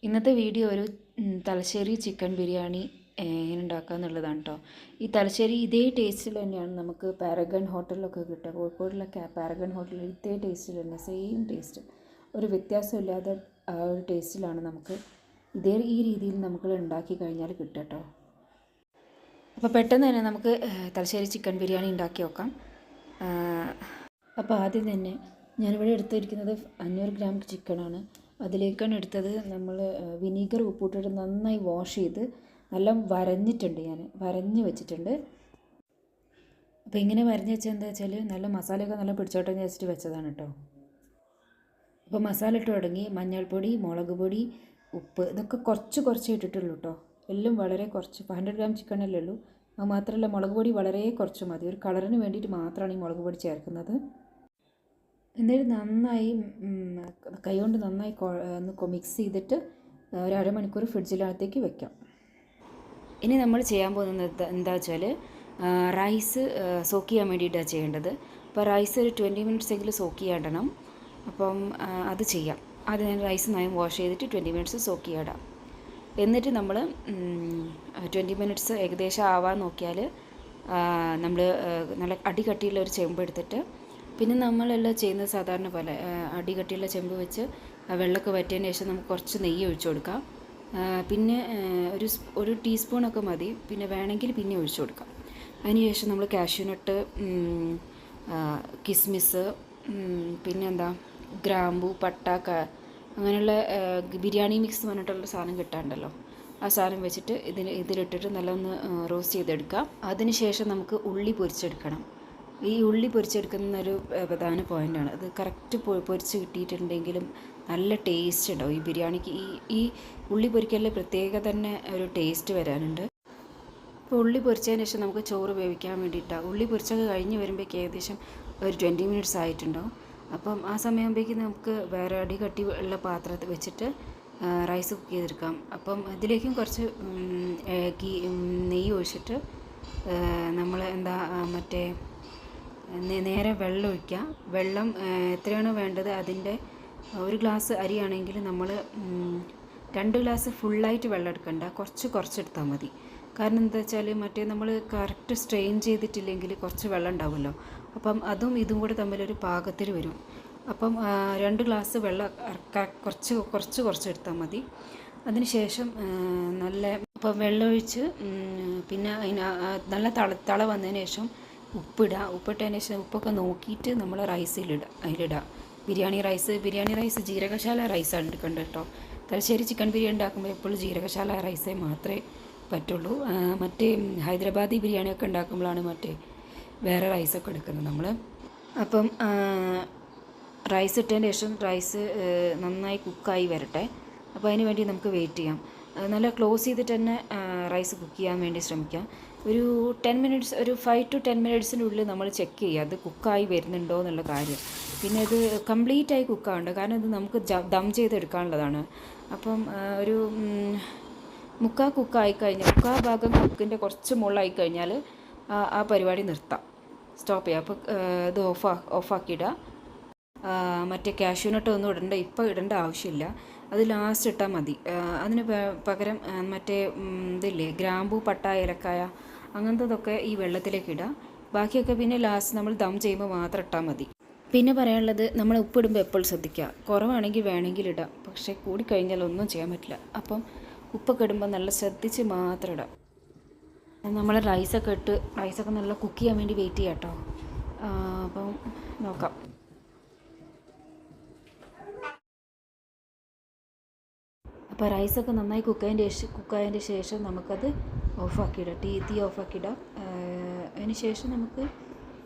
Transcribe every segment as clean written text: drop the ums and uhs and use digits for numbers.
ഇന്നത്തെ വീഡിയോ ഒരു തലശ്ശേരി ചിക്കൻ ബിരിയാണി എങ്ങനെ ഉണ്ടാക്കുക എന്നുള്ളതാണ് കേട്ടോ. ഈ തലശ്ശേരി ഇതേ ടേസ്റ്റിൽ തന്നെയാണ് നമുക്ക് പാരഗൺ ഹോട്ടലിലൊക്കെ കിട്ടുക. കോഴിക്കോടിലൊക്കെ പാരഗൺ ഹോട്ടലിൽ ഇതേ ടേസ്റ്റിൽ തന്നെ, സെയിം ടേസ്റ്റ്, ഒരു വ്യത്യാസമില്ലാതെ ആ ഒരു ടേസ്റ്റിലാണ് നമുക്ക് ഈ രീതിയിൽ നമുക്ക് ഉണ്ടാക്കി കഴിഞ്ഞാൽ കിട്ടുക കേട്ടോ. അപ്പോൾ പെട്ടെന്ന് തന്നെ നമുക്ക് തലശ്ശേരി ചിക്കൻ ബിരിയാണി ഉണ്ടാക്കി നോക്കാം. അപ്പോൾ ആദ്യം തന്നെ ഞാനിവിടെ എടുത്തിരിക്കുന്നത് 500 ഗ്രാം ചിക്കനാണ്. അതിലേക്കാണ് എടുത്തത്. നമ്മൾ വിനീഗർ ഉപ്പിട്ടിട്ട് നന്നായി വാഷ് ചെയ്ത് നല്ല വരഞ്ഞിട്ടുണ്ട്, ഞാൻ വരഞ്ഞ് വെച്ചിട്ടുണ്ട്. അപ്പോൾ ഇങ്ങനെ വരഞ്ഞ് വെച്ചാൽ എന്താ വെച്ചാൽ നല്ല മസാലയൊക്കെ നല്ല പിടിച്ചോട്ടെ എന്ന് വെച്ചിട്ട് വെച്ചതാണ് കേട്ടോ. അപ്പോൾ മസാല ഇട്ട് തുടങ്ങി. മഞ്ഞൾപ്പൊടി, മുളക് പൊടി, ഉപ്പ്, ഇതൊക്കെ കുറച്ച് ഇട്ടിട്ടുള്ളൂ കേട്ടോ. എല്ലാം വളരെ കുറച്ച്. 100 ഗ്രാം ചിക്കനല്ലേ ഉള്ളൂ. അത് മാത്രമല്ല മുളക് പൊടി വളരെ കുറച്ച് മതി. ഒരു കളറിന് വേണ്ടിയിട്ട് മാത്രമാണ് ഈ മുളക് പൊടി ചേർക്കുന്നത്. എന്നിട്ട് നന്നായി കൈകൊണ്ട് നന്നായി ഒന്ന് മിക്സ് ചെയ്തിട്ട് ഒരു അരമണിക്കൂർ ഫ്രിഡ്ജിനകത്തേക്ക് വെക്കാം. ഇനി നമ്മൾ ചെയ്യാൻ പോകുന്നത് എന്താ വെച്ചാൽ റൈസ് സോക്ക് ചെയ്യാൻ വേണ്ടിയിട്ടാണ് ചെയ്യേണ്ടത്. അപ്പോൾ റൈസ് ഒരു 20 മിനിറ്റ്സ് എങ്കിലും സോക്ക് ചെയ്യാൻ. അപ്പം അത് ചെയ്യാം. ആദ്യം ഞാൻ റൈസ് നന്നായി വാഷ് ചെയ്തിട്ട് 20 മിനിറ്റ്സ് സോക്ക് ചെയ്യാം. എന്നിട്ട് നമ്മൾ 20 മിനിറ്റ്സ് ഏകദേശം ആവാൻ നോക്കിയാൽ നമ്മൾ നല്ല അടികട്ടിയുള്ള ഒരു ചെമ്പ് എടുത്തിട്ട്, പിന്നെ നമ്മളെല്ലാം ചെയ്യുന്നത് സാധാരണ പോലെ അടികട്ടിയുള്ള ചെമ്പ് വെച്ച് വെള്ളമൊക്കെ വറ്റിയതിന് ശേഷം നമുക്ക് കുറച്ച് നെയ്യ് ഒഴിച്ചു കൊടുക്കാം. പിന്നെ ഒരു ടീസ്പൂണൊക്കെ മതി. പിന്നെ വേണമെങ്കിൽ പിന്നെ ഒഴിച്ചു കൊടുക്കാം. അതിനുശേഷം നമ്മൾ കാഷ്യൂനട്ട്, കിസ്മിസ്, പിന്നെന്താ ഗ്രാമ്പു, പട്ട, അങ്ങനെയുള്ള ബിരിയാണി മിക്സ് പറഞ്ഞിട്ടുള്ള സാധനം കിട്ടാണ്ടല്ലോ, ആ സാധനം വെച്ചിട്ട് ഇതിലിട്ടിട്ട് നല്ല ഒന്ന് റോസ്റ്റ് ചെയ്തെടുക്കാം. അതിനുശേഷം നമുക്ക് ഉള്ളി പൊരിച്ചെടുക്കണം. ഈ ഉള്ളി പൊരിച്ചെടുക്കുന്ന ഒരു പ്രധാന പോയിൻ്റാണ്. അത് കറക്റ്റ് പൊരിച്ച് കിട്ടിയിട്ടുണ്ടെങ്കിലും നല്ല ടേസ്റ്റ് ഉണ്ടാവും ഈ ബിരിയാണിക്ക്. ഈ ഉള്ളി പൊരിക്കലിൽ പ്രത്യേക തന്നെ ഒരു ടേസ്റ്റ് വരാനുണ്ട്. അപ്പോൾ ഉള്ളി പൊരിച്ചതിന് ശേഷം നമുക്ക് ചോറ് വേവിക്കാൻ വേണ്ടിയിട്ടാണ്. ഉള്ളി പൊരിച്ചൊക്കെ കഴിഞ്ഞ് വരുമ്പോഴേക്ക് ഏകദേശം ഒരു 20 മിനിറ്റ്സ് ആയിട്ടുണ്ടാവും. അപ്പം ആ സമയമാകുമ്പോഴേക്കും നമുക്ക് വേറെ അടികട്ടി ഉള്ള പാത്രത്തിൽ വെച്ചിട്ട് റൈസ് കുക്ക് ചെയ്തെടുക്കാം. അപ്പം അതിലേക്കും കുറച്ച് നെയ്യ് ഒഴിച്ചിട്ട് നമ്മൾ നേരെ വെള്ളം ഒഴിക്കുക. വെള്ളം എത്രയാണോ വേണ്ടത് അതിൻ്റെ ഒരു ഗ്ലാസ് അരിയാണെങ്കിൽ നമ്മൾ 2 ഗ്ലാസ് ഫുള്ളായിട്ട് വെള്ളം എടുക്കണ്ട, കുറച്ചെടുത്താൽ മതി. കാരണം എന്താ വെച്ചാൽ നമ്മൾ കറക്റ്റ് സ്ട്രെയിൻ ചെയ്തിട്ടില്ലെങ്കിൽ കുറച്ച് വെള്ളം ഉണ്ടാവുമല്ലോ. അപ്പം അതും ഇതും കൂടെ തമ്മിലൊരു പാകത്തിൽ വരും. അപ്പം 2 ഗ്ലാസ് വെള്ളം കുറച്ചെടുത്താൽ മതി. അതിന് ശേഷം അപ്പം വെള്ളമൊഴിച്ച് പിന്നെ നല്ല തള വന്നതിന് ശേഷം ഉപ്പിട്ടതിന് ശേഷം ഉപ്പൊക്കെ നോക്കിയിട്ട് നമ്മൾ അതിലിടുക. ബിരിയാണി റൈസ് ജീരകശാല റൈസാണ് എടുക്കേണ്ടത് കേട്ടോ. തലശ്ശേരി ചിക്കൻ ബിരിയാണി ഉണ്ടാക്കുമ്പോൾ എപ്പോഴും ജീരകശാല റൈസേ മാത്രമേ പറ്റുള്ളൂ. മറ്റേ ഹൈദരാബാദി ബിരിയാണിയൊക്കെ ഉണ്ടാക്കുമ്പോഴാണ് വേറെ റൈസൊക്കെ എടുക്കുന്നത് നമ്മൾ. അപ്പം റൈസ് ഇട്ടതിന് ശേഷം റൈസ് നന്നായി കുക്കായി വരട്ടെ. അപ്പോൾ അതിന് വേണ്ടി നമുക്ക് വെയിറ്റ് ചെയ്യാം. നല്ല ക്ലോസ് ചെയ്തിട്ട് തന്നെ റൈസ് കുക്ക് ചെയ്യാൻ വേണ്ടി ശ്രമിക്കാം. ഒരു 10 മിനിറ്റ്സ്, ഒരു 5 to 10 മിനിറ്റ്സിനുള്ളിൽ നമ്മൾ ചെക്ക് ചെയ്യുക അത് കുക്കായി വരുന്നുണ്ടോ എന്നുള്ള കാര്യം. പിന്നെ ഇത് കംപ്ലീറ്റായി കുക്കാവുണ്ട്, കാരണം ഇത് നമുക്ക് ദം ചെയ്തെടുക്കാനുള്ളതാണ്. അപ്പം ഒരു മുക്കാൽ ഭാഗം കുക്കിൻ്റെ കുറച്ച് മുകളിലായി കഴിഞ്ഞാൽ ആ പരിപാടി നിർത്താം, സ്റ്റോപ്പ് ചെയ്യാം. അപ്പോൾ ഇത് ഓഫാക്കിയിടുക. മറ്റേ കാഷ്യൂനട്ട് ഒന്നും ഇടേണ്ട ആവശ്യമില്ല, അത് ലാസ്റ്റ് ഇട്ടാൽ മതി. അതിന് പകരം ഇതില്ലേ ഗ്രാമ്പൂ, പട്ട, ഏലക്കായ അങ്ങനത്തതൊക്കെ ഈ വെള്ളത്തിലേക്ക് ഇടുക. ബാക്കിയൊക്കെ പിന്നെ ലാസ്റ്റ് നമ്മൾ ദം ചെയ്യുമ്പോൾ മാത്രം ഇട്ടാൽ മതി. പിന്നെ പറയാനുള്ളത്, നമ്മൾ ഉപ്പിടുമ്പോൾ എപ്പോഴും ശ്രദ്ധിക്കുക. കുറവാണെങ്കിൽ വേണമെങ്കിൽ ഇടാം, പക്ഷേ കൂടിക്കഴിഞ്ഞാൽ ഒന്നും ചെയ്യാൻ പറ്റില്ല. അപ്പം ഉപ്പൊക്കെ ഇടുമ്പോൾ നല്ല ശ്രദ്ധിച്ച് മാത്രം ഇടാം. നമ്മൾ റൈസൊക്കെ നല്ല കുക്ക് ചെയ്യാൻ വേണ്ടി വെയിറ്റ് ചെയ്യാം കേട്ടോ. അപ്പം നോക്കാം. അപ്പോൾ റൈസൊക്കെ നന്നായി കുക്കായതിൻ്റെ ശേഷം നമുക്കത് ഓഫാക്കിയിടാം, തീ ഓഫാക്കിയിടാം. അതിന് ശേഷം നമുക്ക്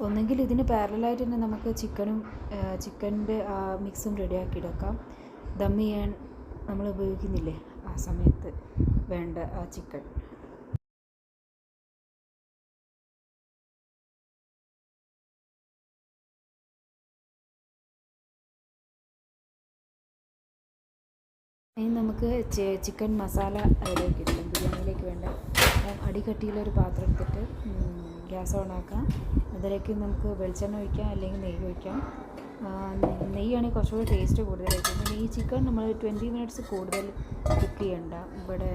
ഒന്നെങ്കിൽ ഇതിന് പാരലായിട്ട് തന്നെ നമുക്ക് ചിക്കൻ്റെ ആ മിക്സും റെഡിയാക്കി എടുക്കാം. ദം ചെയ്യാൻ നമ്മൾ ഉപയോഗിക്കുന്നില്ലേ ആ സമയത്ത് വേണ്ട ആ ചിക്കൻ. ഇനി നമുക്ക് ചിക്കൻ മസാല അതിലേക്ക് ഇടാം. ബിരിയാണിയിലേക്ക് വേണ്ട അടികട്ടിയുള്ളൊരു പാത്രം എടുത്തിട്ട് ഗ്യാസ് ഓൺ ആക്കാം. അതിലേക്ക് നമുക്ക് വെളിച്ചെണ്ണ ഒഴിക്കാം, അല്ലെങ്കിൽ നെയ്യ് ഒഴിക്കാം. നെയ്യാണെങ്കിൽ കുറച്ചുകൂടി ടേസ്റ്റ് കൂടുതലായിരിക്കും. പിന്നെ ഈ ചിക്കൻ നമ്മൾ 20 മിനിറ്റ്സ് കൂടുതൽ കുക്ക് ചെയ്യണ്ട. ഇവിടെ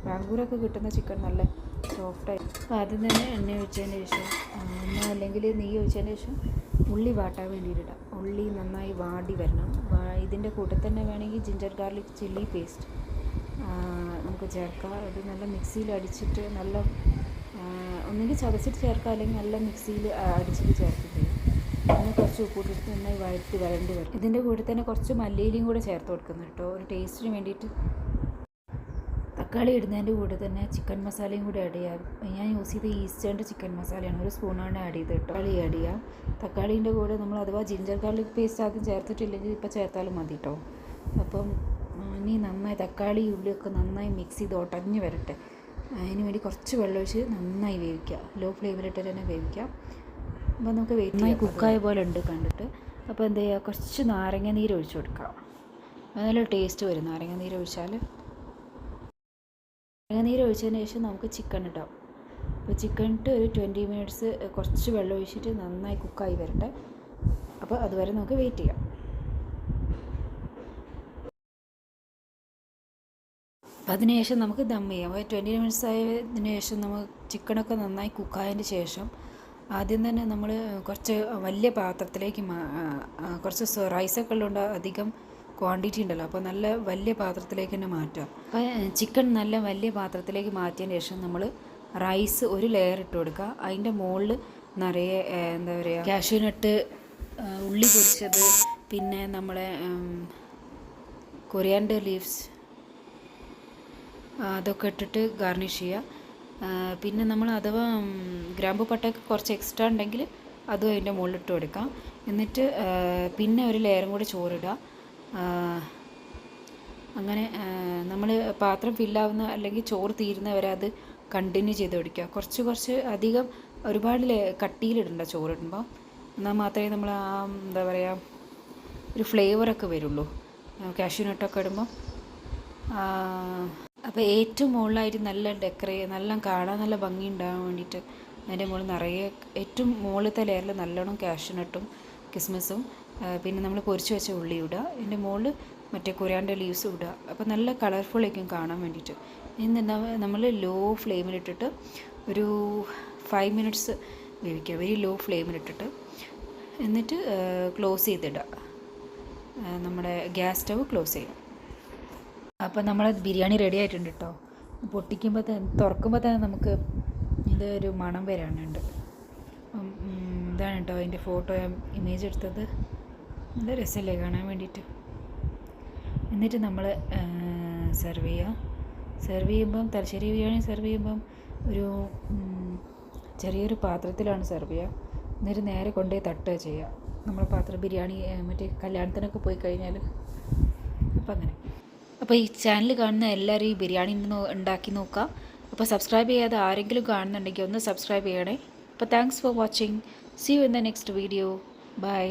ബാംഗ്ലൂരൊക്കെ കിട്ടുന്ന ചിക്കൻ നല്ല സോഫ്റ്റായി. അപ്പോൾ ആദ്യം തന്നെ എണ്ണ ഒഴിച്ചതിന് ശേഷം അല്ലെങ്കിൽ നെയ്യ് ഒഴിച്ചതിന് ശേഷം ഉള്ളി വാട്ടാൻ വേണ്ടിയിട്ടിടാം. ഉള്ളി നന്നായി വാടി വരണം. ഇതിൻ്റെ കൂട്ടത്തിൽ തന്നെ വേണമെങ്കിൽ ജിഞ്ചർ ഗാർലിക് ചില്ലി പേസ്റ്റ് നമുക്ക് ചേർക്കാം. അത് നല്ല മിക്സിയിൽ അടിച്ചിട്ട് നല്ല ഒന്നുകിൽ ചതച്ചിട്ട് ചേർക്കാം, അല്ലെങ്കിൽ നല്ല മിക്സിയിൽ അടിച്ചിട്ട് ചേർക്കുകയും ചെയ്യും. പിന്നെ കുറച്ച് ഉപ്പിട്ടിട്ട് നന്നായി വരണ്ടി വരും. ഇതിൻ്റെ കൂടെ തന്നെ കുറച്ച് മല്ലിയിലയും കൂടെ ചേർത്ത് കൊടുക്കുന്നു കേട്ടോ, ഒരു ടേസ്റ്റിന് വേണ്ടിയിട്ട്. തക്കാളി ഇടുന്നതിൻ്റെ കൂടെ തന്നെ ചിക്കൻ മസാലയും കൂടി ആഡ് ചെയ്യാം. ഞാൻ യൂസ് ചെയ്ത ഈസ്റ്റേണിൻ്റെ ചിക്കൻ മസാലയാണ്, 1 സ്പൂണാണ് ആഡ് ചെയ്ത് കേട്ടോ. തക്കാളി ആഡ് ചെയ്യാം. തക്കാളീൻ്റെ കൂടെ നമ്മൾ അഥവാ ജിഞ്ചർ ഗാർലിക് പേസ്റ്റ് ആദ്യം ചേർത്തിട്ടില്ലെങ്കിൽ ഇപ്പോൾ ചേർത്താലും മതി കേട്ടോ. അപ്പം ഇനി നന്നായി തക്കാളി ഉള്ളിയൊക്കെ നന്നായി മിക്സ് ചെയ്ത് ഒടഞ്ഞ് വരട്ടെ. അതിന് വേണ്ടി കുറച്ച് വെള്ളമൊഴിച്ച് നന്നായി വേവിക്കുക. ലോ ഫ്ലെയിമിലിട്ട് തന്നെ വേവിക്കാം. അപ്പോൾ നമുക്ക് നന്നായി കുക്കായ പോലെ ഉണ്ട് കണ്ടിട്ട്. അപ്പോൾ എന്ത് ചെയ്യുക, കുറച്ച് നാരങ്ങ നീര് ഒഴിച്ച് കൊടുക്കാം. നല്ല ടേസ്റ്റ് വരും നാരങ്ങ നീര് ഒഴിച്ചാൽ. നാരങ്ങ നീര് ഒഴിച്ചതിന് ശേഷം നമുക്ക് ചിക്കൻ ഇടാം. അപ്പോൾ ചിക്കൻ ഇട്ട് ഒരു 20 മിനിറ്റ്സ് കുറച്ച് വെള്ളം ഒഴിച്ചിട്ട് നന്നായി കുക്കായി വരട്ടെ. അപ്പോൾ അതുവരെ നമുക്ക് വെയിറ്റ് ചെയ്യാം. അപ്പോൾ അതിനുശേഷം നമുക്ക് ദം ചെയ്യാം. 20 മിനിറ്റ്സ് ആയതിനു ശേഷം നമ്മൾ ചിക്കനൊക്കെ നന്നായി കുക്കായതിന് ശേഷം ആദ്യം തന്നെ നമ്മൾ കുറച്ച് വലിയ പാത്രത്തിലേക്ക് കുറച്ച് റൈസൊക്കെ ഉള്ളതുകൊണ്ട് അധികം ക്വാണ്ടിറ്റി ഉണ്ടല്ലോ, അപ്പോൾ നല്ല വലിയ പാത്രത്തിലേക്ക് തന്നെ മാറ്റാം. അപ്പോൾ ചിക്കൻ നല്ല വലിയ പാത്രത്തിലേക്ക് മാറ്റിയതിന് ശേഷം നമ്മൾ റൈസ് ഒരു ലെയർ ഇട്ട് കൊടുക്കുക. അതിൻ്റെ മുകളിൽ നിറയെ എന്താ പറയുക, കാഷ്യൂനട്ട്, ഉള്ളി പൊരിച്ചത്, പിന്നെ നമ്മളെ കൊറിയാൻഡർ ലീവ്സ് അതൊക്കെ ഇട്ടിട്ട് ഗാർണിഷ് ചെയ്യുക. പിന്നെ നമ്മൾ അഥവാ ഗ്രാമ്പു പട്ടയൊക്കെ കുറച്ച് എക്സ്ട്രാ ഉണ്ടെങ്കിൽ അതും അതിൻ്റെ മുകളിലിട്ട് കൊടുക്കാം. എന്നിട്ട് പിന്നെ ഒരു ലെയറും കൂടി ചോറിടുക. അങ്ങനെ നമ്മൾ പാത്രം ഫില്ലാവുന്ന അല്ലെങ്കിൽ ചോറ് തീരുന്നവരെ അത് കണ്ടിന്യൂ ചെയ്ത് കൊടുക്കുക. കുറച്ച് അധികം ഒരുപാട് കട്ടിയിലിടണ്ട ചോറിടുമ്പോൾ, എന്നാൽ മാത്രമേ നമ്മൾ എന്താ പറയുക ഒരു ഫ്ലേവറൊക്കെ വരുള്ളൂ കാഷ്യൂനട്ടൊക്കെ ഇടുമ്പോൾ. അപ്പോൾ ഏറ്റവും മുകളിലായിട്ട് നല്ല കാണാൻ നല്ല ഭംഗി ഉണ്ടാകാൻ വേണ്ടിയിട്ട് അതിൻ്റെ മുകളിൽ നിറയെ ഏറ്റവും മുകളിലത്തെ ലെയറിൽ നല്ലോണം കാഷ്യൂനട്ടും കിസ്മിസും പിന്നെ നമ്മൾ പൊരിച്ച് വെച്ച ഉള്ളി ഇടുക. അതിൻ്റെ മുകളിൽ മറ്റേ കൊറിയാൻഡർ ലീവ്സും ഇടുക. അപ്പോൾ നല്ല കളർഫുള്ളായിരിക്കും കാണാൻ വേണ്ടിയിട്ട്. ഇന്ന് നമ്മൾ ലോ ഫ്ലെയിമിലിട്ടിട്ട് ഒരു 5 മിനിറ്റ്സ് വേവിക്കുക, വെരി ലോ ഫ്ലെയിമിലിട്ടിട്ട്. എന്നിട്ട് ക്ലോസ് ചെയ്തിടുക. നമ്മുടെ ഗ്യാസ് സ്റ്റവ് ക്ലോസ് ചെയ്യുക. അപ്പോൾ നമ്മളെ ബിരിയാണി റെഡി ആയിട്ടുണ്ട് കേട്ടോ. പൊട്ടിക്കുമ്പോൾ തന്നെ തുറക്കുമ്പോൾ തന്നെ നമുക്ക് ഇതൊരു മണം വരാനുണ്ട്. ഇതാണ് കേട്ടോ അതിൻ്റെ ഫോട്ടോ ഇമേജ് എടുത്തത്. നല്ല രസമല്ലേ കാണാൻ വേണ്ടിയിട്ട്. എന്നിട്ട് നമ്മൾ സെർവ് ചെയ്യുമ്പം തലശ്ശേരി ബിരിയാണി സെർവ് ചെയ്യുമ്പം ഒരു ചെറിയൊരു പാത്രത്തിലാണ് സെർവ് ചെയ്യുക. എന്നിട്ട് നേരെ കൊണ്ടുപോയി തട്ടുക ചെയ്യുക. നമ്മൾ ബിരിയാണി മറ്റേ കല്യാണത്തിനൊക്കെ പോയി കഴിഞ്ഞാൽ. അപ്പം അങ്ങനെ. അപ്പോൾ ഈ ചാനൽ കാണുന്ന എല്ലാവരും ഈ ബിരിയാണി ഉണ്ടാക്കി നോക്കുക. അപ്പോൾ സബ്സ്ക്രൈബ് ചെയ്യാതെ ആരെങ്കിലും കാണുന്നുണ്ടെങ്കിൽ ഒന്ന് സബ്സ്ക്രൈബ് ചെയ്യണേ. അപ്പോൾ thanks for watching. See you in the next video. By.